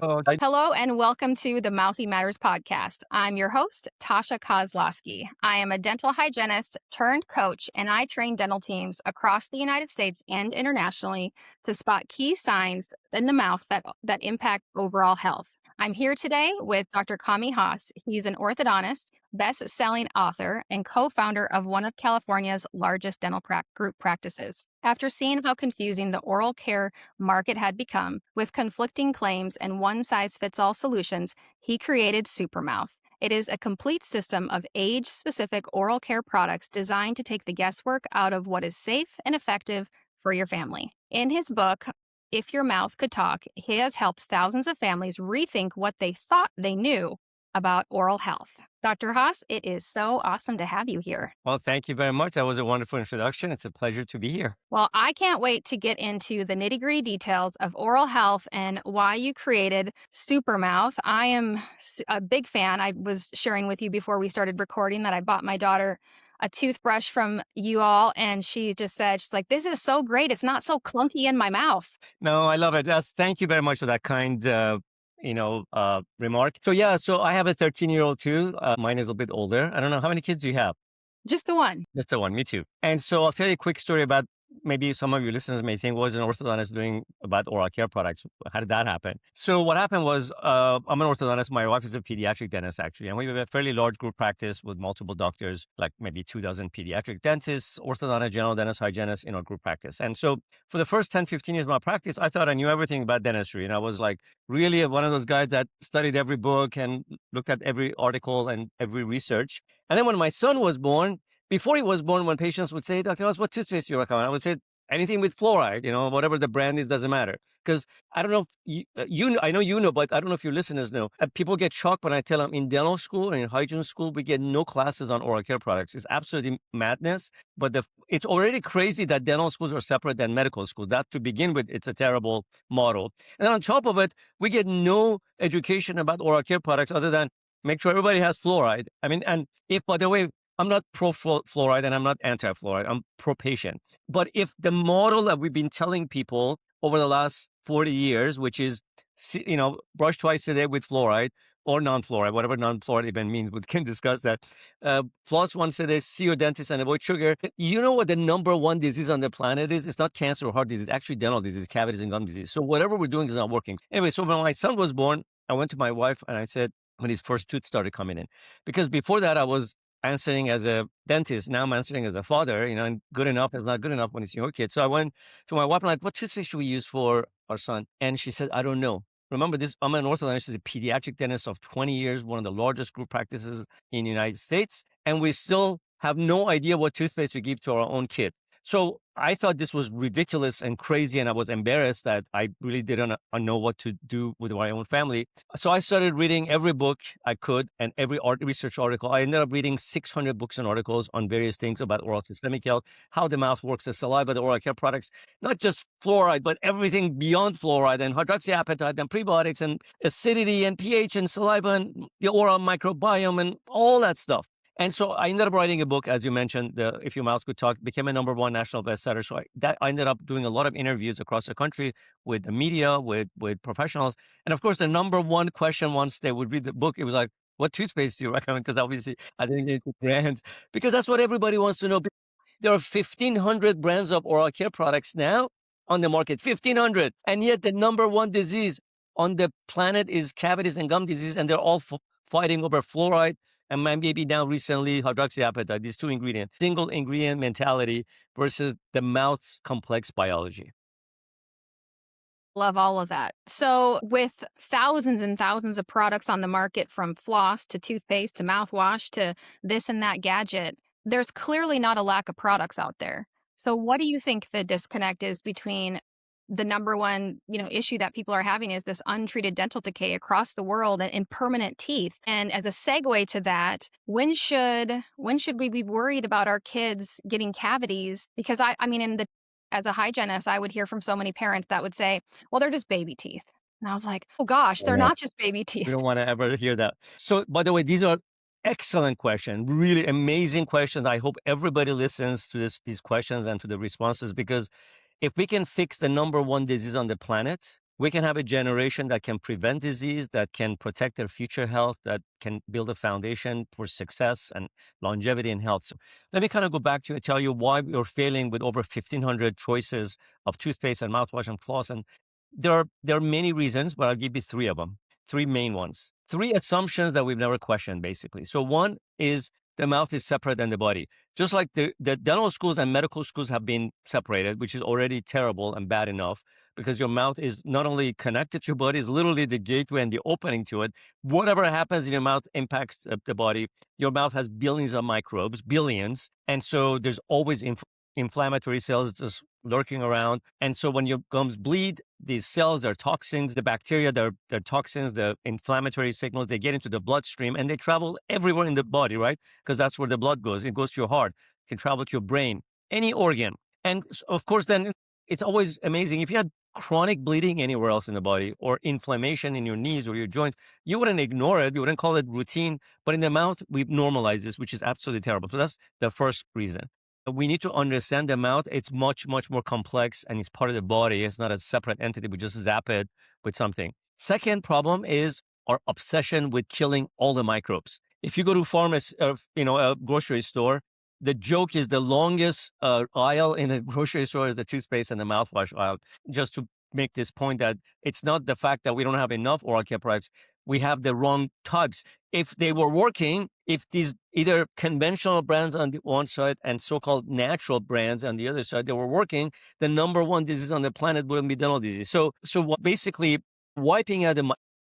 Hello and welcome to the Mouthy Matters podcast. I'm your host, Tosha Kozlowski. I am a dental hygienist turned coach, and I train dental teams across the United States and internationally to spot key signs in the mouth that impact overall health. I'm here today with Dr. Kami Haas. He's an orthodontist, best-selling author, and co-founder of one of California's largest dental group practices. After seeing how confusing the oral care market had become with conflicting claims and one-size-fits-all solutions, he created Supermouth. It is a complete system of age-specific oral care products designed to take the guesswork out of what is safe and effective for your family. In his book, If Your Mouth Could Talk, he has helped thousands of families rethink what they thought they knew about oral health. Dr. Haas, it is so awesome to have you here. Well, thank you very much. That was a wonderful introduction. It's a pleasure to be here. Well, I can't wait to get into the nitty-gritty details of oral health and why you created Supermouth. I am a big fan. I was sharing with you before we started recording that I bought my daughter a toothbrush from you all, and she just said, she's like, this is so great. It's not so clunky in my mouth. No, I love it. Thank you very much for that kind remark. So I have a 13-year-old too. Mine is a little bit older. I don't know. How many kids do you have? Just the one. Just the one. Me too. And so I'll tell you a quick story about maybe some of your listeners may think, what is an orthodontist doing about oral care products? How did that happen? So what happened was, I'm an orthodontist. My wife is a pediatric dentist, actually. And we have a fairly large group practice with multiple doctors, like maybe 2 dozen pediatric dentists, orthodontists, general dentists, hygienists in our group practice. And so for the first 10, 15 years of my practice, I thought I knew everything about dentistry. And I was like really one of those guys that studied every book and looked at every article and every research. And then when my son was born, before he was born, when patients would say, Dr. House, what toothpaste do you recommend? I would say, anything with fluoride, whatever the brand is, doesn't matter. Because I don't know if I know you know, but I don't know if your listeners know. People get shocked when I tell them in dental school and in hygiene school, we get no classes on oral care products. It's absolutely madness. But it's already crazy that dental schools are separate than medical school. That to begin with, it's a terrible model. And then on top of it, we get no education about oral care products other than make sure everybody has fluoride. I mean, and if, by the way, I'm not pro-fluoride and I'm not anti-fluoride. I'm pro-patient. But if the model that we've been telling people over the last 40 years, which is, brush twice a day with fluoride or non-fluoride, whatever non-fluoride even means, we can discuss that. Floss once a day, see your dentist and avoid sugar. You know what the number one disease on the planet is? It's not cancer or heart disease. It's actually dental disease, cavities and gum disease. So whatever we're doing is not working. Anyway, so when my son was born, I went to my wife and I said, when his first tooth started coming in, because before that I was answering as a dentist. Now I'm answering as a father, and good enough is not good enough when it's your kid. So I went to my wife and like, what toothpaste should we use for our son? And she said, I don't know. Remember this, I'm an orthodontist, she's a pediatric dentist of 20 years, one of the largest group practices in the United States. And we still have no idea what toothpaste to give to our own kid. So I thought this was ridiculous and crazy, and I was embarrassed that I really didn't know what to do with my own family. So I started reading every book I could and every research article. I ended up reading 600 books and articles on various things about oral systemic health, how the mouth works, the saliva, the oral care products, not just fluoride, but everything beyond fluoride and hydroxyapatite and prebiotics and acidity and pH and saliva and the oral microbiome and all that stuff. And so I ended up writing a book, as you mentioned, If Your Mouth Could Talk, became a #1 national bestseller. So I ended up doing a lot of interviews across the country with the media, with professionals. And of course, the #1 question once they would read the book, it was like, what toothpaste do you recommend? Because obviously I didn't get into brands, because that's what everybody wants to know. There are 1,500 brands of oral care products now on the market, 1,500. And yet the #1 disease on the planet is cavities and gum disease, and they're all fighting over fluoride. And maybe now recently hydroxyapatite, these two ingredients, single ingredient mentality versus the mouth's complex biology. Love all of that. So with thousands and thousands of products on the market, from floss to toothpaste to mouthwash to this and that gadget, there's clearly not a lack of products out there. So what do you think the disconnect is between the #1, issue that people are having is this untreated dental decay across the world and permanent teeth? And as a segue to that, when should we be worried about our kids getting cavities? Because I mean, as a hygienist, I would hear from so many parents that would say, well, they're just baby teeth. And I was like, oh gosh, they're not just baby We teeth. don't want to ever hear that. So, by the way, these are excellent questions, really amazing questions. I hope everybody listens to these questions and to the responses, because if we can fix the #1 disease on the planet, we can have a generation that can prevent disease, that can protect their future health, that can build a foundation for success and longevity and health. So let me kind of go back to you and tell you why we're failing with over 1,500 choices of toothpaste and mouthwash and floss. And there are many reasons, but I'll give you three of them, three main ones, three assumptions that we've never questioned, basically. So one is the mouth is separate than the body. Just like the dental schools and medical schools have been separated, which is already terrible and bad enough because your mouth is not only connected to your body, it's literally the gateway and the opening to it. Whatever happens in your mouth impacts the body. Your mouth has billions of microbes, billions. And so there's always inflammatory cells just lurking around. And so when your gums bleed, these cells, their toxins, the bacteria, their toxins, the inflammatory signals, they get into the bloodstream and they travel everywhere in the body, right? Because that's where the blood goes. It goes to your heart, it can travel to your brain, any organ. And of course, then it's always amazing. If you had chronic bleeding anywhere else in the body or inflammation in your knees or your joints, you wouldn't ignore it. You wouldn't call it routine. But in the mouth, we've normalized this, which is absolutely terrible. So that's the first reason. We need to understand the mouth. It's much, much more complex and it's part of the body. It's not a separate entity. We just zap it with something. Second problem is our obsession with killing all the microbes. If you go to a grocery store, the joke is the longest aisle in a grocery store is the toothpaste and the mouthwash aisle. Just to make this point that it's not the fact that we don't have enough oral care products. We have the wrong types. If they were working, if these either conventional brands on the one side and so-called natural brands on the other side, they were working, the number one disease on the planet wouldn't be dental disease. So basically wiping out the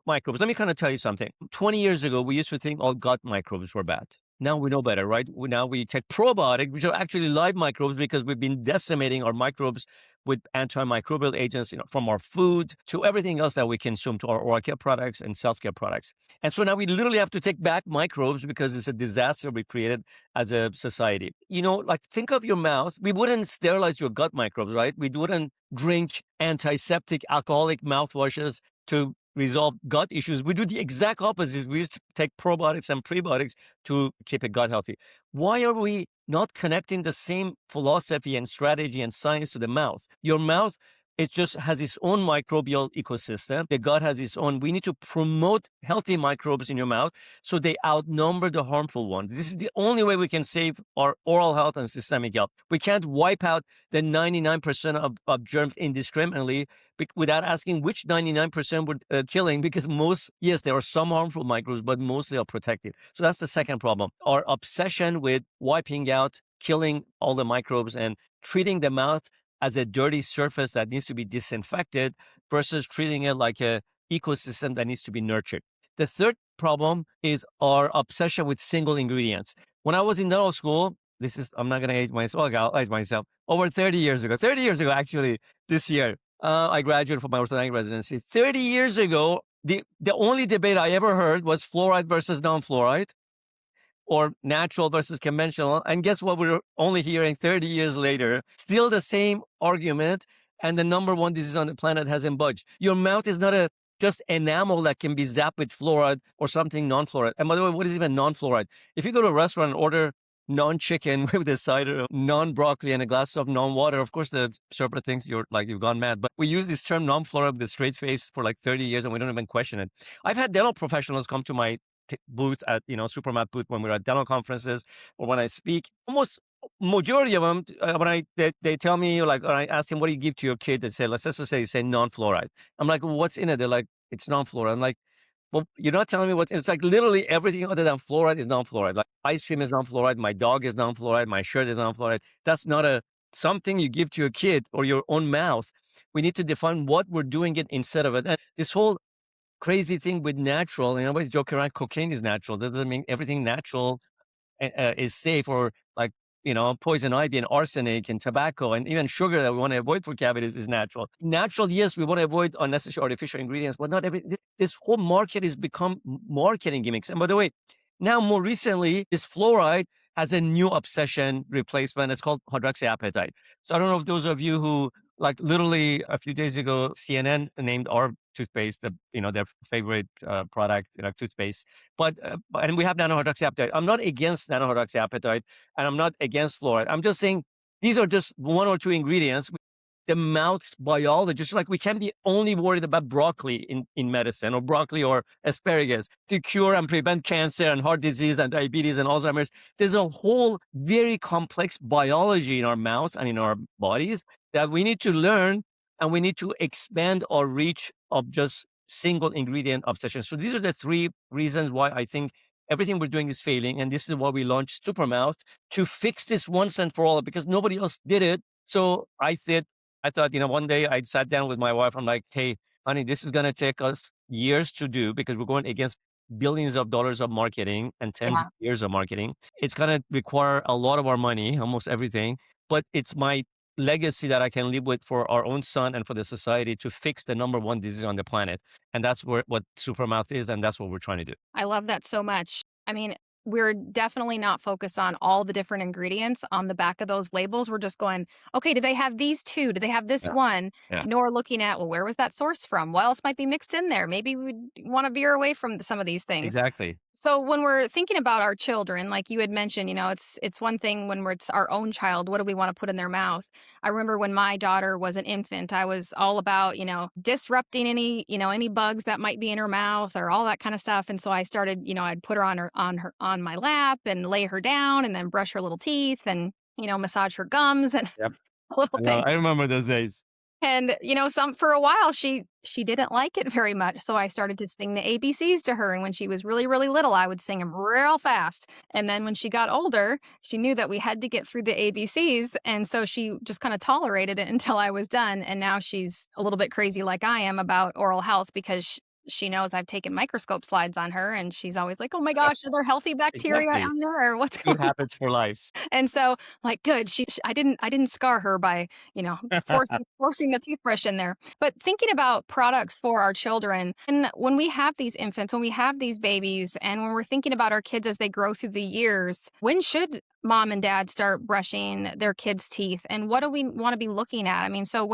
microbes. Let me kind of tell you something. 20 years ago, we used to think all gut microbes were bad. Now we know better, right? Now we take probiotics, which are actually live microbes because we've been decimating our microbes with antimicrobial agents, from our food to everything else that we consume, to our oral care products and self-care products. And so now we literally have to take back microbes because it's a disaster we created as a society. Like think of your mouth. We wouldn't sterilize your gut microbes, right? We wouldn't drink antiseptic alcoholic mouthwashes to resolve gut issues. We do the exact opposite. We used to take probiotics and prebiotics to keep a gut healthy. Why are we not connecting the same philosophy and strategy and science to the mouth? Your mouth, it just has its own microbial ecosystem. The gut has its own. We need to promote healthy microbes in your mouth so they outnumber the harmful ones. This is the only way we can save our oral health and systemic health. We can't wipe out the 99% of germs indiscriminately without asking which 99% we're killing, because yes, there are some harmful microbes, but mostly are protective. So that's the second problem. Our obsession with wiping out, killing all the microbes and treating the mouth as a dirty surface that needs to be disinfected versus treating it like a ecosystem that needs to be nurtured. The third problem is our obsession with single ingredients. When I was in dental school, I'm not going to age myself, I'll age myself, over 30 years ago, actually, this year, I graduated from my orthodontic residency. 30 years ago, the only debate I ever heard was fluoride versus non-fluoride, or natural versus conventional. And guess what? We're only hearing 30 years later, still the same argument. And the number one disease on the planet hasn't budged. Your mouth is not just enamel that can be zapped with fluoride or something non-fluoride. And by the way, what is even non-fluoride? If you go to a restaurant and order non-chicken with a side of non-broccoli and a glass of non-water, of course, the server thinks you've gone mad. But we use this term non-fluoride with a straight face for like 30 years and we don't even question it. I've had dental professionals come to my booth at, Supermat booth when we're at dental conferences or when I speak. Almost majority of them, when they tell me, like, or I ask them, what do you give to your kid? They say, let's just say, non-fluoride. I'm like, well, what's in it? They're like, it's non-fluoride. I'm like, well, you're not telling me what's, it's like literally everything other than fluoride is non-fluoride. Like ice cream is non-fluoride, my dog is non-fluoride, my shirt is non-fluoride. That's not something you give to your kid or your own mouth. We need to define what we're doing it instead of it. And this whole crazy thing with natural, and everybody's joking around, cocaine is natural. That doesn't mean everything natural is safe, or like, poison ivy and arsenic and tobacco and even sugar that we want to avoid for cavities is natural. Natural, yes, we want to avoid unnecessary artificial ingredients, but not every. This whole market has become marketing gimmicks. And by the way, now more recently, this fluoride has a new obsession replacement. It's called hydroxyapatite. So I don't know if those of you who, like, literally a few days ago, CNN named our toothpaste, their favorite product, toothpaste. But and we have nanohydroxyapatite. I'm not against nanohydroxyapatite, and I'm not against fluoride. I'm just saying these are just one or two ingredients. the mouth's biology. Just like we can't be only worried about broccoli in medicine, or broccoli or asparagus to cure and prevent cancer and heart disease and diabetes and Alzheimer's. There's a whole very complex biology in our mouths and in our bodies that we need to learn, and we need to expand our reach of just single ingredient obsession. So these are the three reasons why I think everything we're doing is failing. And this is why we launched Supermouth, to fix this once and for all, because nobody else did it. So I thought, one day I sat down with my wife. I'm like, hey, honey, this is going to take us years to do, because we're going against billions of dollars of marketing and tens of Yeah. years of marketing. It's going to require a lot of our money, almost everything, but it's my legacy that I can live with for our own son and for the society, to fix the number one disease on the planet. And that's what Supermouth is. And that's what we're trying to do. I love that so much. I mean, we're definitely not focused on all the different ingredients on the back of those labels. We're just going, okay, do they have these two? Do they have this Yeah. one? Yeah. Nor looking at, well, where was that source from? What else might be mixed in there? Maybe we want to veer away from some of these things. Exactly. So when we're thinking about our children, like you had mentioned, it's one thing when it's our own child. What do we want to put in their mouth? I remember when my daughter was an infant, I was all about, disrupting any bugs that might be in her mouth or all that kind of stuff. And so I started, I'd put her on my lap and lay her down and then brush her little teeth and, massage her gums and Yep. little I know. things. I remember those days. And, some for a while she didn't like it very much. So I started to sing the ABCs to her. And when she was really, really little, I would sing them real fast. And then when she got older, she knew that we had to get through the ABCs. And so she just kind of tolerated it until I was done. And now she's a little bit crazy like I am about oral health, because she knows I've taken microscope slides on her. And she's always like, oh my gosh, are there healthy bacteria Exactly. on there, or what's Good going on? habits for life. And so, like, good. I didn't scar her by, forcing the toothbrush in there. But thinking about products for our children, and when we have these infants, when we have these babies, and when we're thinking about our kids as they grow through the years, when should mom and dad start brushing their kids' teeth? And what do we want to be looking at? I mean, so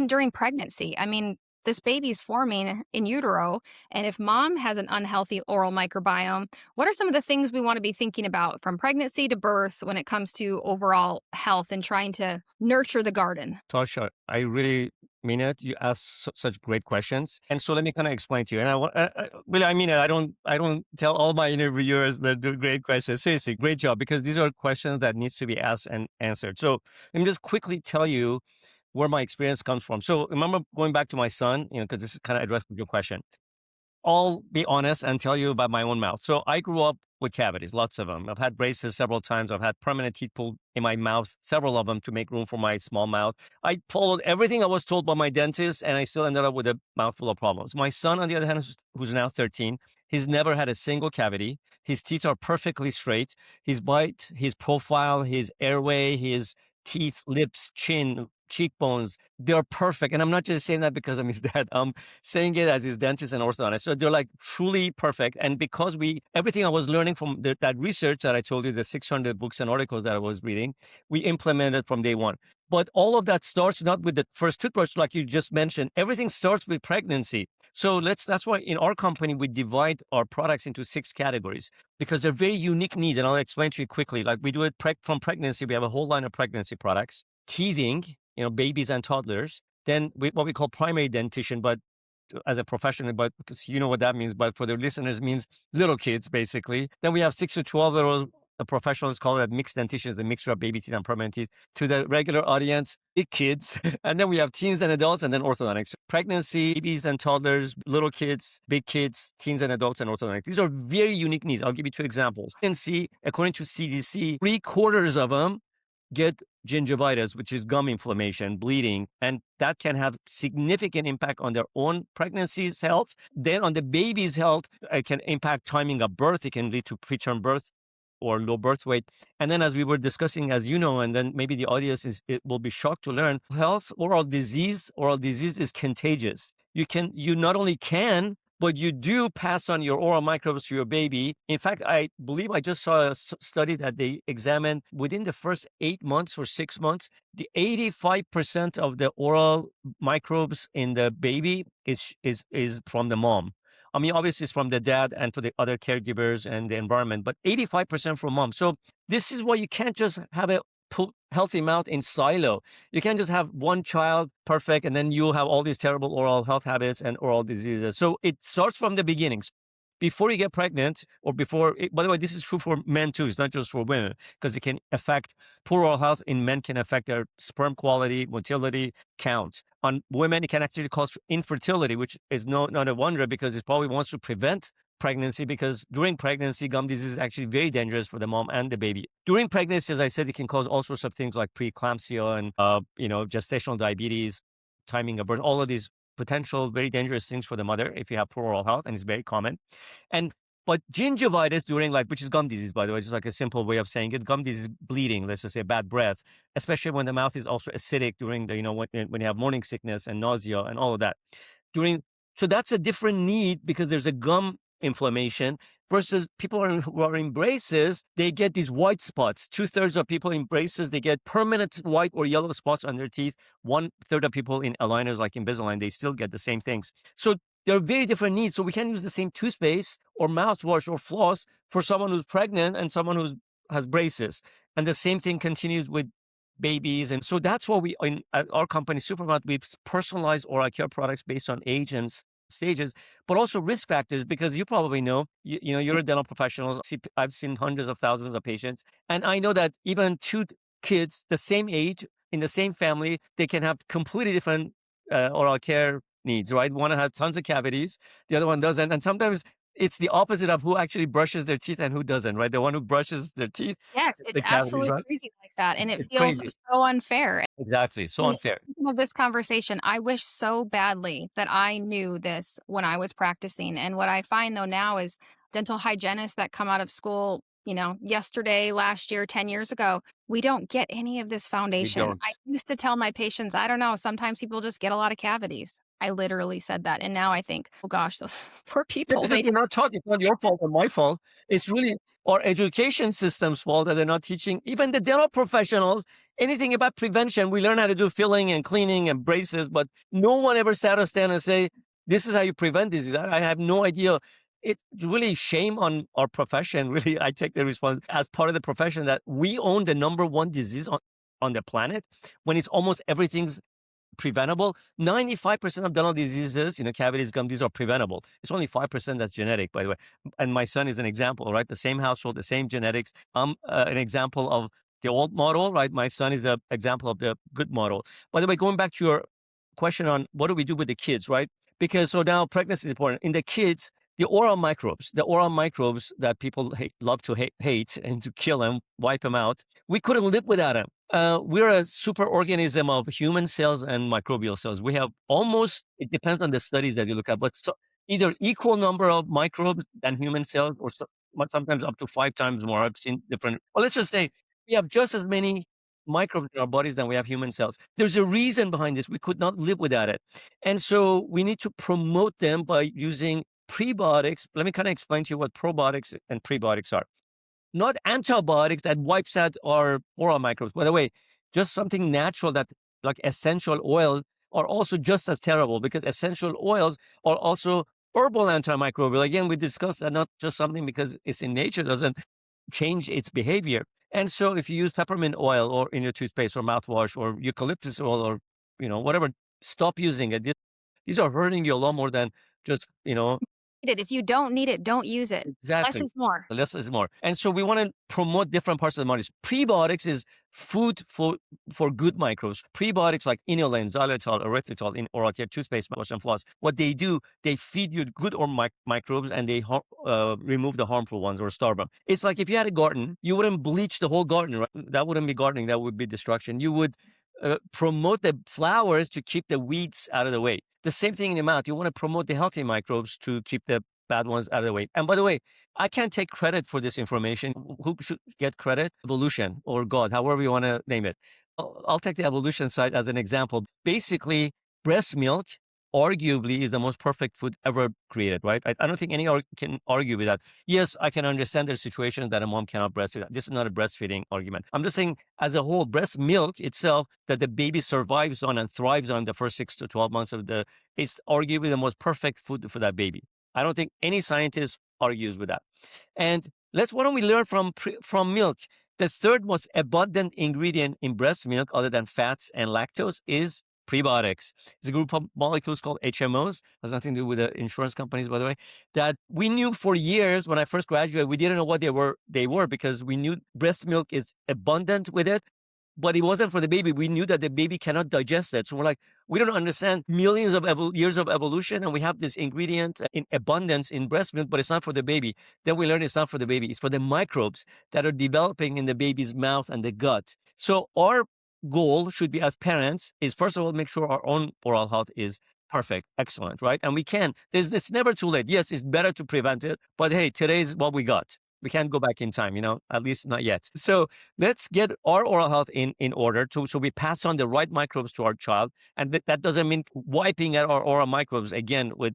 during pregnancy, I mean, this baby's forming in utero. And if mom has an unhealthy oral microbiome, what are some of the things we want to be thinking about from pregnancy to birth when it comes to overall health and trying to nurture the garden? Tosha, I really mean it. You ask such great questions, and so let me kind of explain to you. And really, I mean it. I don't tell all my interviewers that do great questions. Seriously, great job, because these are questions that needs to be asked and answered. So let me just quickly tell you where my experience comes from. So remember, going back to my son, because this is kind of addressing your question. I'll be honest and tell you about my own mouth. So I grew up with cavities, lots of them. I've had braces several times. I've had permanent teeth pulled in my mouth, several of them, to make room for my small mouth. I followed everything I was told by my dentist, and I still ended up with a mouthful of problems. My son, on the other hand, who's now 13, he's never had a single cavity. His teeth are perfectly straight. His bite, his profile, his airway, his teeth, lips, chin, cheekbones, they're perfect. And I'm not just saying that because I'm his dad. I'm saying it as his dentist and orthodontist. So they're like truly perfect. And because everything I was learning from that research that I told you, the 600 books and articles that I was reading, we implemented from day one. But all of that starts not with the first toothbrush, like you just mentioned. Everything starts with pregnancy. So that's why in our company, we divide our products into 6 categories, because they're very unique needs. And I'll explain to you quickly. Like we do it from pregnancy. We have a whole line of pregnancy products. Teething, babies and toddlers. Then what we call primary dentition, but as a professional, but because you know what that means, but for the listeners, means little kids, basically. Then we have 6 to 12-year-old professionals call it mixed dentition, the mixture of baby teeth and permanent teeth. To the regular audience, big kids. And then we have teens and adults, and then orthodontics. Pregnancy, babies and toddlers, little kids, big kids, teens and adults, and orthodontics. These are very unique needs. I'll give you 2 examples. Pregnancy, according to CDC, 3/4 of them get gingivitis, which is gum inflammation, bleeding, and that can have significant impact on their own pregnancy's health. Then on the baby's health, it can impact timing of birth. It can lead to preterm birth or low birth weight. And then as we were discussing, as you know, and then maybe the audience it will be shocked to learn, oral disease is contagious. You not only can, but you do pass on your oral microbes to your baby. In fact, I believe I just saw a study that they examined within the first 8 months or 6 months, the 85% of the oral microbes in the baby is from the mom. I mean, obviously it's from the dad and for the other caregivers and the environment, but 85% from mom. So this is why you can't just have a put healthy mouth in silo. You can't just have one child perfect and then you have all these terrible oral health habits and oral diseases. So it starts from the beginnings. Before you get pregnant, or by the way, this is true for men too. It's not just for women, because it can affect poor oral health in men, can affect their sperm quality, motility, count. On women, it can actually cause infertility, which is not a wonder, because it probably wants to prevent pregnancy, because during pregnancy, gum disease is actually very dangerous for the mom and the baby. During pregnancy, as I said, it can cause all sorts of things like preeclampsia and gestational diabetes, timing of birth, all of these potential very dangerous things for the mother if you have poor oral health, and it's very common. But gingivitis during, which is gum disease, by the way, just like a simple way of saying it, gum disease, bleeding, let's just say bad breath, especially when the mouth is also acidic during the, when you have morning sickness and nausea and all of that. So that's a different need, because there's a gum inflammation, versus people who are in braces, they get these white spots. 2/3 of people in braces, they get permanent white or yellow spots on their teeth. 1/3 of people in aligners, like Invisalign, they still get the same things. So they're very different needs. So we can't use the same toothpaste or mouthwash or floss for someone who's pregnant and someone who has braces. And the same thing continues with babies. And so that's why at our company, Supermouth, we personalize oral care products based on age and stages, but also risk factors, because you probably know, you're a dental professional. I've seen hundreds of thousands of patients, and I know that even two kids the same age in the same family, they can have completely different oral care needs, right? One has tons of cavities, the other one doesn't. And sometimes it's the opposite of who actually brushes their teeth and who doesn't, right? The one who brushes their teeth, Yes, it's the cavities, absolutely right? crazy like that, and it It's feels crazy. so unfair. Exactly. So And unfair. thinking of this conversation, I wish so badly that I knew this when I was practicing. And what I find though now is dental hygienists that come out of school, yesterday, last year, 10 years ago, we don't get any of this We foundation. don't. I used to tell my patients, I don't know, sometimes people just get a lot of cavities. I literally said that. And now I think, oh gosh, those poor Yeah, people, because they they're not taught. It's not your fault or my fault. It's really our education system's fault that they're not teaching even the dental professionals anything about prevention. We learn how to do filling and cleaning and braces, but no one ever sat us down and say, this is how you prevent disease. I have no idea. It's really shame on our profession. Really, I take the response as part of the profession that we own the number one disease on the planet, when it's almost everything's preventable. 95% of dental diseases, cavities, gum, these are preventable. It's only 5% that's genetic, by the way. And my son is an example, right? The same household, the same genetics. I'm an example of the old model, right? My son is an example of the good model. By the way, going back to your question on what do we do with the kids, right? Because so now pregnancy is important. In the kids, the oral microbes that people love to hate and to kill them, wipe them out, we couldn't live without them. We're a super organism of human cells and microbial cells. We have it depends on the studies that you look at, but either equal number of microbes than human cells, or sometimes up to 5 times more. I've seen different. Well, let's just say we have just as many microbes in our bodies than we have human cells. There's a reason behind this. We could not live without it. And so we need to promote them by using prebiotics. Let me kind of explain to you what probiotics and prebiotics are. Not antibiotics that wipes out our oral microbes. By the way, just something natural that, like essential oils, are also just as terrible, because essential oils are also herbal antimicrobial. Again, we discussed that not just something because it's in nature doesn't change its behavior. And so if you use peppermint oil or in your toothpaste or mouthwash or eucalyptus oil or, whatever, stop using it. These are hurting you a lot more than just, if you don't need it, don't use it. Less exactly. is more. Less is more. And so we want to promote different parts of the body. Prebiotics is food for good microbes. Prebiotics like inulin, xylitol, erythritol in oral care, toothpaste, mouthwash, and floss. What they do, they feed you good or microbes, and they remove the harmful ones or starve them. It's like if you had a garden, you wouldn't bleach the whole garden, right? That wouldn't be gardening. That would be destruction. You would promote the flowers to keep the weeds out of the way. The same thing in your mouth. You want to promote the healthy microbes to keep the bad ones out of the way. And by the way, I can't take credit for this information. Who should get credit? Evolution or God, however you want to name it. I'll take the evolution side as an example. Basically, breast milk arguably is the most perfect food ever created, right? I don't think any can argue with that. Yes, I can understand there's situations that a mom cannot breastfeed. This is not a breastfeeding argument. I'm just saying, as a whole, breast milk itself that the baby survives on and thrives on the first 6 to 12 months it's arguably the most perfect food for that baby. I don't think any scientist argues with that. And why don't we learn from milk? The third most abundant ingredient in breast milk, other than fats and lactose, is prebiotics. It's a group of molecules called HMOs. Has nothing to do with the insurance companies, by the way, that we knew for years. When I first graduated, we didn't know what they were because we knew breast milk is abundant with it, but it wasn't for the baby. We knew that the baby cannot digest it. So we're like, we don't understand millions of years of evolution, and we have this ingredient in abundance in breast milk, but it's not for the baby. Then we learn it's not for the baby. It's for the microbes that are developing in the baby's mouth and the gut. So our goal should be, as parents, is first of all, make sure our own oral health is perfect, excellent, right? And we can. It's never too late. Yes, it's better to prevent it, but hey, today's what we got. We can't go back in time, at least not yet. So let's get our oral health in order so we pass on the right microbes to our child. And that doesn't mean wiping out our oral microbes again with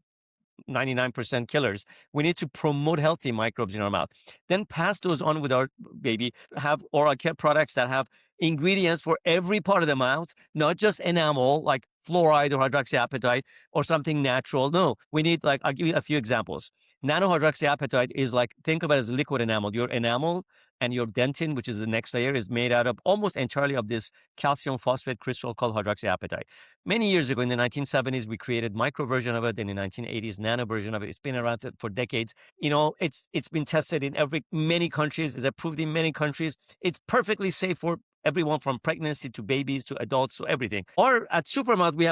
99% killers. We need to promote healthy microbes in our mouth. Then pass those on with our baby. Have oral care products that have ingredients for every part of the mouth, not just enamel like fluoride or hydroxyapatite or something natural. No, we need, I'll give you a few examples. Nanohydroxyapatite is think of it as liquid enamel. Your enamel and your dentin, which is the next layer, is made out of almost entirely of this calcium phosphate crystal called hydroxyapatite. Many years ago, in the 1970s, we created micro version of it. In the 1980s, nano version of it. It's been around for decades. It's been tested in many countries. It's approved in many countries. It's perfectly safe for everyone from pregnancy to babies to adults to everything. Or at Supermouth, we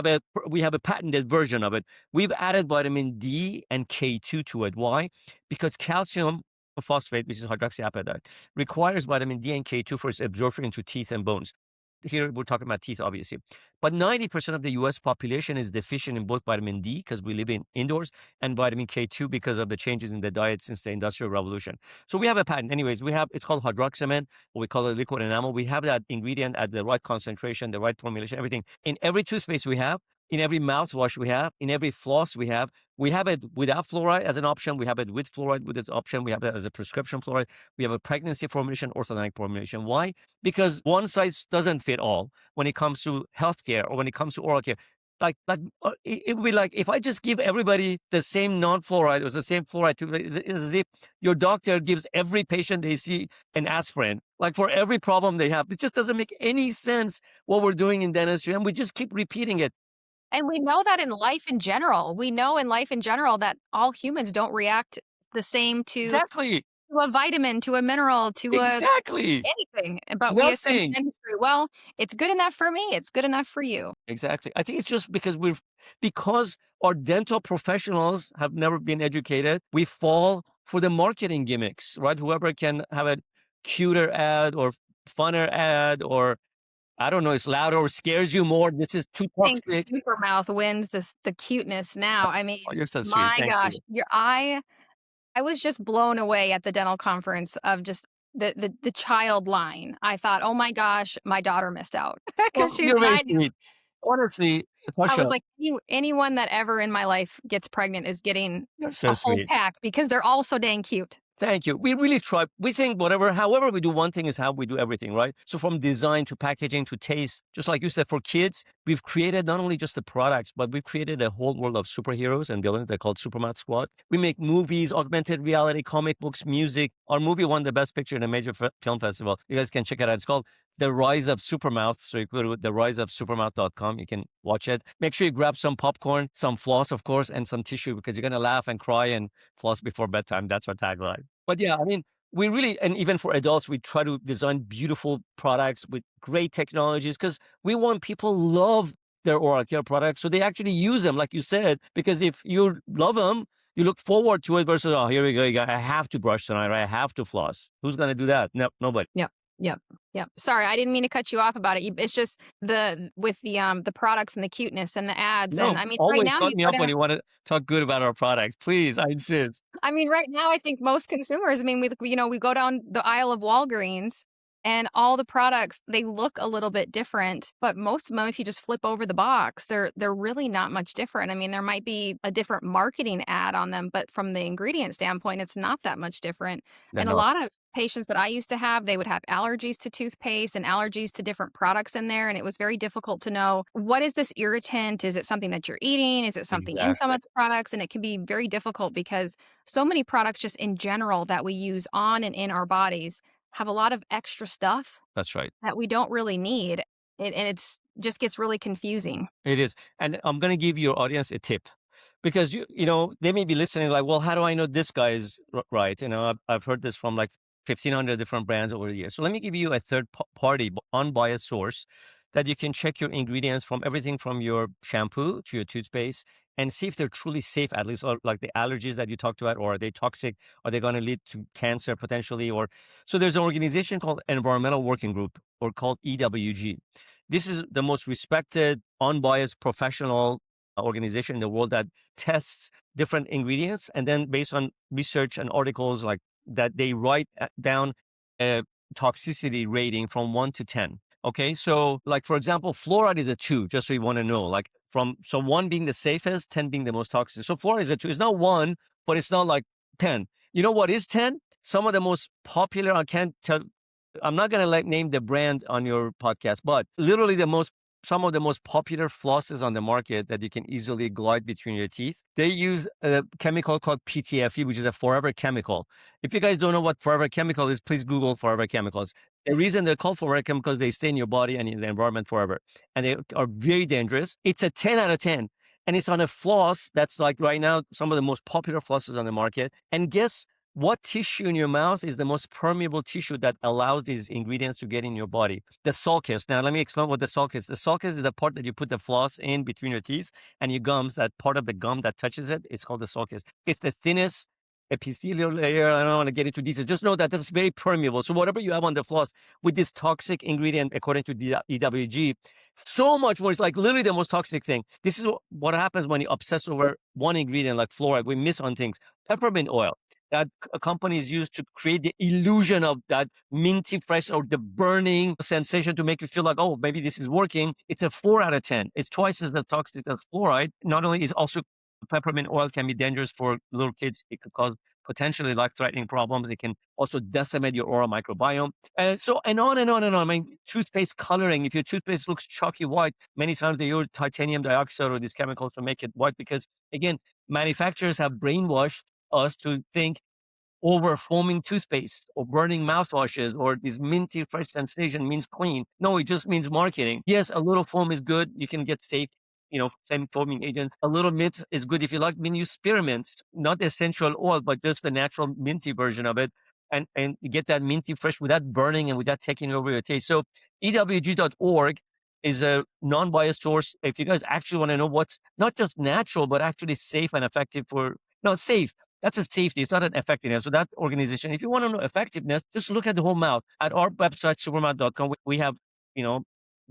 have a patented version of it. We've added vitamin D and K2 to it. Why? Because calcium phosphate, which is hydroxyapatite, requires vitamin D and K2 for its absorption into teeth and bones. Here we're talking about teeth, obviously. But 90% of the US population is deficient in both vitamin D, because we live indoors, and vitamin K2 because of the changes in the diet since the Industrial Revolution. So we have a patent. Anyways, it's called hydroxamine, or we call it liquid enamel. We have that ingredient at the right concentration, the right formulation, everything. In every toothpaste we have, in every mouthwash we have, in every floss we have. We have it without fluoride as an option. We have it with fluoride with its option. We have it as a prescription fluoride. We have a pregnancy formulation, orthodontic formulation. Why? Because one size doesn't fit all when it comes to healthcare or when it comes to oral care. It would be like if I just give everybody the same non-fluoride or the same fluoride, it's as if your doctor gives every patient they see an aspirin, like for every problem they have. It just doesn't make any sense what we're doing in dentistry, and we just keep repeating it. And we know that in life in general. We know in life in general that all humans don't react the same to Exactly. a vitamin, to a mineral, to Exactly. anything. But we assume in Nothing. industry, well, it's good enough for me. It's good enough for you. Exactly. I think it's just because our dental professionals have never been educated, we fall for the marketing gimmicks, right? Whoever can have a cuter ad or funner ad, or I don't know, it's louder or scares you more. This is too I think toxic. Supermouth wins the cuteness now. I mean, Oh, you're so sweet. my Thank gosh, you. I was just blown away at the dental conference of just the child line. I thought, oh my gosh, my daughter missed out because Well, she's you're very 9. sweet. Honestly, I was Tasha, like, anyone that ever in my life gets pregnant is getting you're a so whole sweet. pack because they're all so dang cute. Thank you. We really try. We think however we do one thing is how we do everything, right? So from design to packaging to taste, just like you said, for kids, we've created not only just the products, but we've created a whole world of superheroes and villains. They're called Supermat Squad. We make movies, augmented reality, comic books, music. Our movie won the best picture in a major film festival. You guys can check it out. It's called The Rise of Supermouth. So you go to theriseofsupermouth.com. You can watch it. Make sure you grab some popcorn, some floss, of course, and some tissue, because you're going to laugh and cry and floss before bedtime. That's our tagline. But yeah, I mean, we really, and even for adults, we try to design beautiful products with great technologies, because we want people love their oral care products so they actually use them, like you said, because if you love them, you look forward to it versus, oh, here we go. I have to brush tonight, right? I have to floss. Who's going to do that? No, nobody. Yep. Yep. Yep. Sorry, I didn't mean to cut you off about it. It's just with the products and the cuteness and the ads. No, And I mean, right always now cut you me go up when down. you want to talk good about our products. Please, I insist. I mean, right now I think most consumers. I mean, we go down the aisle of Walgreens, and all the products, they look a little bit different, but most of them, if you just flip over the box, they're really not much different. I mean, there might be a different marketing ad on them, but from the ingredient standpoint, it's not that much different. No, And a no. lot of patients that I used to have, they would have allergies to toothpaste and allergies to different products in there, and it was very difficult to know, what is this irritant? Is it something that you're eating? Is it something in some Exactly. of the products? And it can be very difficult because so many products just in general that we use on and in our bodies, have a lot of extra stuff That's right. that we don't really need. And it's just gets really confusing. It is. And I'm going to give your audience a tip because they may be listening like, well, how do I know this guy is right? I've heard this from like 1,500 different brands over the years. So let me give you a third party unbiased source that you can check your ingredients from everything from your shampoo to your toothpaste and see if they're truly safe, at least, or like the allergies that you talked about, or are they toxic? Are they going to lead to cancer potentially? Or so there's an organization called Environmental Working Group, or called EWG. This is the most respected, unbiased, professional organization in the world that tests different ingredients, and then based on research and articles like that, they write down a toxicity rating from 1 to 10. Okay, so like for example, fluoride is a 2, just so you want to know. Like so 1 being the safest, 10 being the most toxic. So fluoride is a 2. It's not 1, but it's not like 10. You know what is 10? Some of the most popular, I can't tell, I'm not going to name the brand on your podcast, but literally some of the most popular flosses on the market that you can easily glide between your teeth. They use a chemical called PTFE, which is a forever chemical. If you guys don't know what forever chemical is, please Google forever chemicals. The reason they're called forever chemicals, they stay in your body and in the environment forever. And they are very dangerous. It's a 10 out of 10. And it's on a floss that's like right now, some of the most popular flosses on the market. And guess what tissue in your mouth is the most permeable tissue that allows these ingredients to get in your body? The sulcus. Now, let me explain what the sulcus is. The sulcus is the part that you put the floss in between your teeth and your gums. That part of the gum that touches it is called the sulcus. It's the thinnest epithelial layer. I don't want to get into details. Just know that this is very permeable. So whatever you have on the floss with this toxic ingredient, according to the EWG, so much more. It's like literally the most toxic thing. This is what happens when you obsess over one ingredient like fluoride. We miss on things. Peppermint oil that companies use to create the illusion of that minty fresh or the burning sensation to make you feel like, oh, maybe this is working. It's a 4 out of 10. It's twice as toxic as fluoride. Not only is also peppermint oil can be dangerous for little kids. It could cause potentially life-threatening problems. It can also decimate your oral microbiome. And so, and on and on and on. I mean, toothpaste coloring. If your toothpaste looks chalky white, many times they use titanium dioxide or these chemicals to make it white because, again, manufacturers have brainwashed us to think over foaming toothpaste or burning mouthwashes or this minty fresh sensation means clean. No, it just means marketing. Yes, a little foam is good. You can get safe, same foaming agents. A little mint is good if you like. Use spearmint, not essential oil, but just the natural minty version of it. And you get that minty fresh without burning and without taking over your taste. So EWG.org is a non-biased source. If you guys actually want to know what's not just natural, but actually safe and effective safe. That's a safety. It's not an effectiveness. So that organization, if you want to know effectiveness, just look at the whole mouth. At our website, supermouth.com, we have,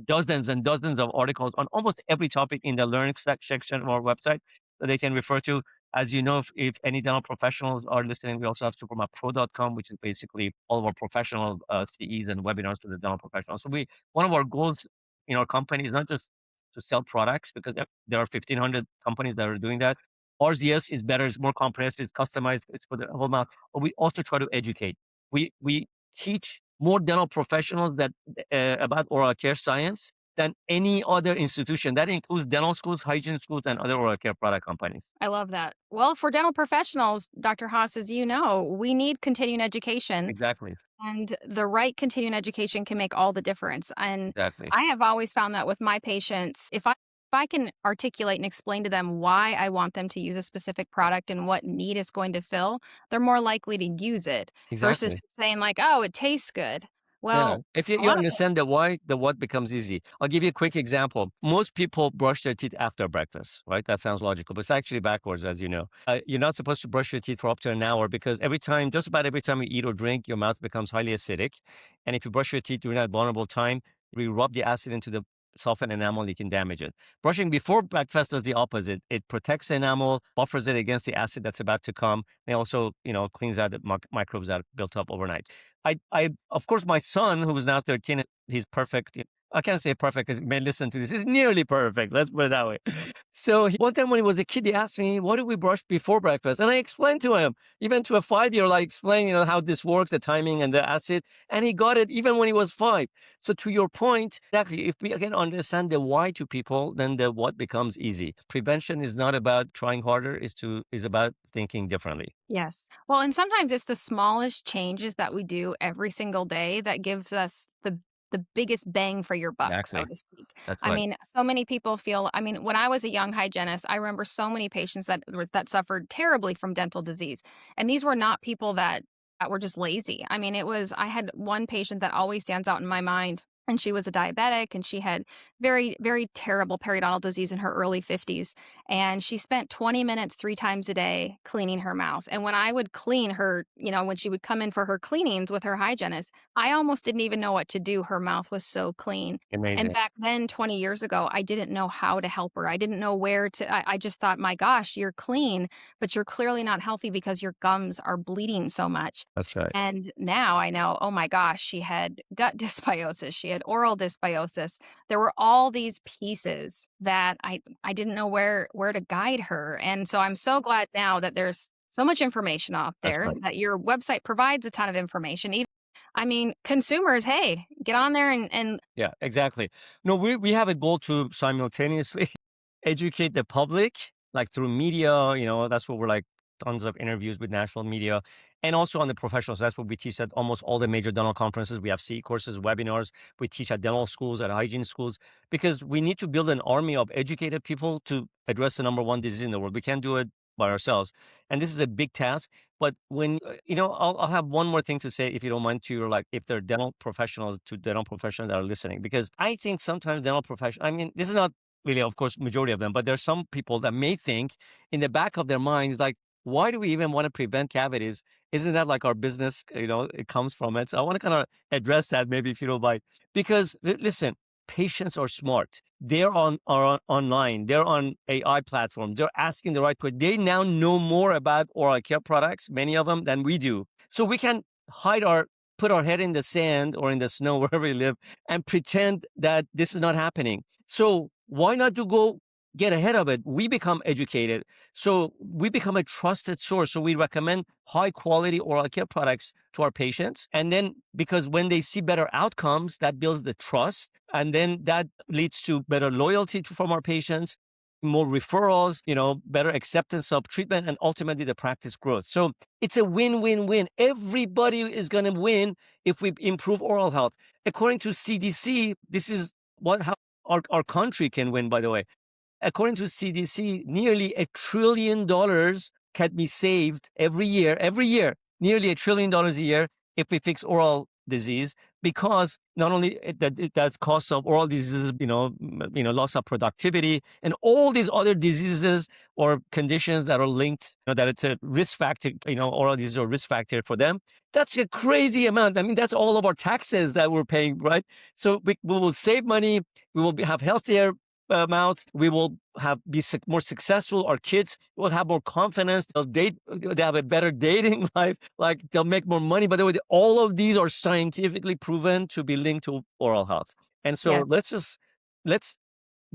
dozens and dozens of articles on almost every topic in the learning section of our website that they can refer to. As you know, if any dental professionals are listening, we also have supermouthpro.com, which is basically all of our professional CEs and webinars to the dental professionals. So one of our goals in our company is not just to sell products, because there are 1,500 companies that are doing that. Ours, yes, is better, it's more comprehensive, it's customized, it's for the whole mouth. But we also try to educate. We teach more dental professionals about oral care science than any other institution. That includes dental schools, hygiene schools, and other oral care product companies. I love that. Well, for dental professionals, Dr. Haas, as you know, we need continuing education. Exactly. And the right continuing education can make all the difference. And Exactly. I have always found that with my patients, if I can articulate and explain to them why I want them to use a specific product and what need it's going to fill, they're more likely to use it versus Exactly. saying like, "Oh, it tastes good." Yeah. Well, If a you lot of understand the why, the what becomes easy. I'll give you a quick example. Most people brush their teeth after breakfast, right? That sounds logical, but it's actually backwards, as you know. You're not supposed to brush your teeth for up to an hour because just about every time you eat or drink, your mouth becomes highly acidic. And if you brush your teeth during that vulnerable time, you rub the acid into the softened enamel, you can damage it. Brushing before breakfast does the opposite. It protects the enamel, buffers it against the acid that's about to come, and also, cleans out the microbes that built up overnight. Of course, my son, who is now 13, he's perfect. I can't say perfect because may listen to this. It's nearly perfect. Let's put it that way. So one time when he was a kid, he asked me, "What do we brush before breakfast?" And I explained to him, even to a 5-year-old, I explained, how this works, the timing and the acid, and he got it even when he was 5. So to your point, exactly, if we can understand the why to people, then the what becomes easy. Prevention is not about trying harder; is about thinking differently. Yes. Well, and sometimes it's the smallest changes that we do every single day that gives us the biggest bang for your buck, so Exactly. to speak. That's I right. mean, so many people feel I mean, when I was a young hygienist, I remember so many patients that suffered terribly from dental disease. And these were not people that were just lazy. I mean, I had one patient that always stands out in my mind, and she was a diabetic and she had very, very terrible periodontal disease in her early 50s. And she spent 20 minutes 3 times a day cleaning her mouth. And when I would clean her, when she would come in for her cleanings with her hygienist, I almost didn't even know what to do. Her mouth was so clean. And Amazing. back then, 20 years ago, I didn't know how to help her. I didn't know where to. I just thought, my gosh, you're clean, but you're clearly not healthy because your gums are bleeding so much. That's right. And now I know, oh my gosh, she had gut dysbiosis, she had oral dysbiosis. There were all these pieces that I didn't know where to guide her. And so I'm so glad now that there's so much information out That's there, right. that your website provides a ton of information. Even I mean, consumers, hey, get on there and Yeah, exactly. No, we have a goal to simultaneously educate the public, like through media, that's what we're like tons of interviews with national media and also on the professionals. That's what we teach at almost all the major dental conferences. We have CE courses, webinars. We teach at dental schools, at hygiene schools, because we need to build an army of educated people to address the number one disease in the world. We can't do it by ourselves. And this is a big task. But when, I'll have one more thing to say, if you don't mind, to your, like, if they're dental professionals that are listening, because I think sometimes dental professionals, I mean, this is not really, of course, majority of them, but there's some people that may think in the back of their minds, like, why do we even want to prevent cavities? Isn't that like our business? It comes from it. So I want to kind of address that, maybe if you don't mind, because listen, patients are smart. Online. They're on AI platforms. They're asking the right question. They now know more about oral care products, many of them, than we do. So we can put our head in the sand or in the snow, wherever we live, and pretend that this is not happening. So why not go get ahead of it? We become educated. So we become a trusted source. So we recommend high quality oral care products to our patients. And then because when they see better outcomes, that builds the trust. And then that leads to better loyalty from our patients, more referrals, better acceptance of treatment, and ultimately the practice growth. So it's a win-win-win. Everybody is going to win if we improve oral health. According to CDC, this is how our country can win, by the way. According to CDC, nearly $1 trillion can be saved every year, nearly $1 trillion a year if we fix oral disease, because not only it does cost of oral diseases, loss of productivity and all these other diseases or conditions that are linked, that it's a risk factor, oral disease are a risk factor for them. That's a crazy amount. I mean, that's all of our taxes that we're paying, right? So we will save money. We will have healthier mouths. We will be more successful. Our kids will have more confidence. They'll date. They have a better dating life. Like, they'll make more money. By the way, all of these are scientifically proven to be linked to oral health. And so yes. let's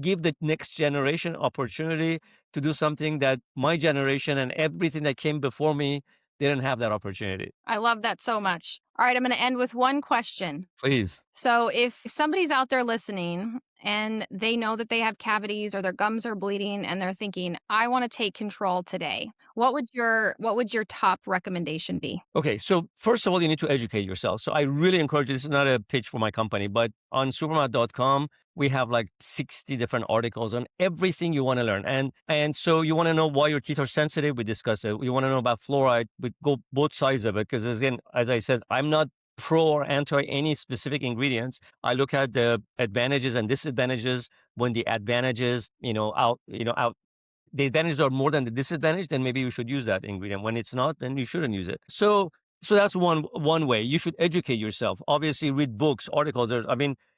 give the next generation opportunity to do something that my generation and everything that came before me didn't have that opportunity. I love that so much. All right, I'm going to end with one question. Please. So if somebody's out there listening and they know that they have cavities or their gums are bleeding and they're thinking, I want to take control today, what would your top recommendation be? Okay, so first of all, you need to educate yourself. So I really encourage you. This is not a pitch for my company, but on supermat.com, we have like 60 different articles on everything you want to learn. And so you want to know why your teeth are sensitive, we discuss it. You want to know about fluoride, we go both sides of it. Because again, as I said, I'm not pro or anti any specific ingredients. I look at the advantages and disadvantages. When the advantages, the advantages are more than the disadvantage, then maybe you should use that ingredient. When it's not, then you shouldn't use it. So that's one way. You should educate yourself. Obviously, read books, articles.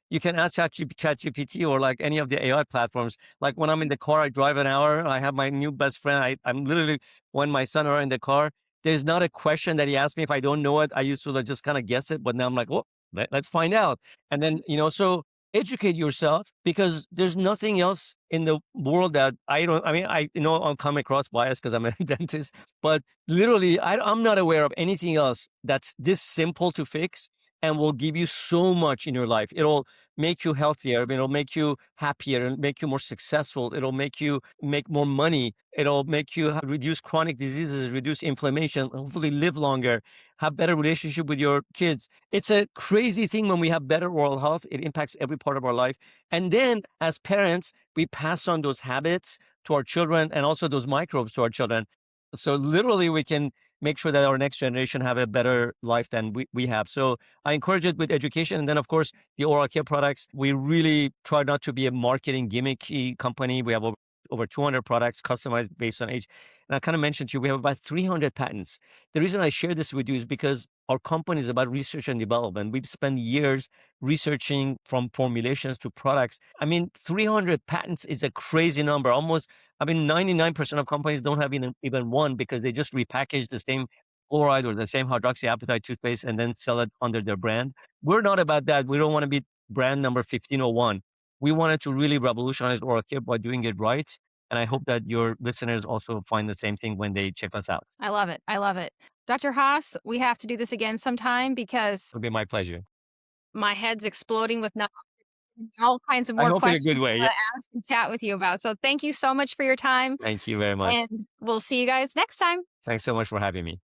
You can ask ChatGPT or like any of the AI platforms. Like when I'm in the car, I drive an hour. I have my new best friend. I'm literally, when my son are in the car, there's not a question that he asks me if I don't know it. I used to just kind of guess it, but now I'm like, well, let's find out. And then, so educate yourself because there's nothing else in the world that I don't, I mean, I you know I'm coming across bias because I'm a dentist, but literally I'm not aware of anything else that's this simple to fix and will give you so much in your life. It'll make you healthier, it'll make you happier, and make you more successful, it'll make you make more money, it'll make you reduce chronic diseases, reduce inflammation, hopefully live longer, have better relationship with your kids. It's a crazy thing when we have better oral health. It impacts every part of our life. And then as parents, we pass on those habits to our children and also those microbes to our children. So literally we can make sure that our next generation have a better life than we have. So I encourage it with education. And then of course, the oral care products, we really try not to be a marketing gimmicky company. We have over 200 products customized based on age. And I kind of mentioned to you, we have about 300 patents. The reason I share this with you is because our company is about research and development. We've spent years researching from formulations to products. I mean, 300 patents is a crazy number. Almost, I mean, 99% of companies don't have even one because they just repackage the same fluoride or the same hydroxyapatite toothpaste and then sell it under their brand. We're not about that. We don't want to be brand number 1501. We wanted to really revolutionize oral care by doing it right. And I hope that your listeners also find the same thing when they check us out. I love it. I love it. Dr. Haas, we have to do this again sometime because It'll be my pleasure. my head's exploding with all kinds of I more hope in a questions good I way. Yeah. want to ask and chat with you about. So thank you so much for your time, Thank you very much. and we'll see you guys next time. Thanks so much for having me.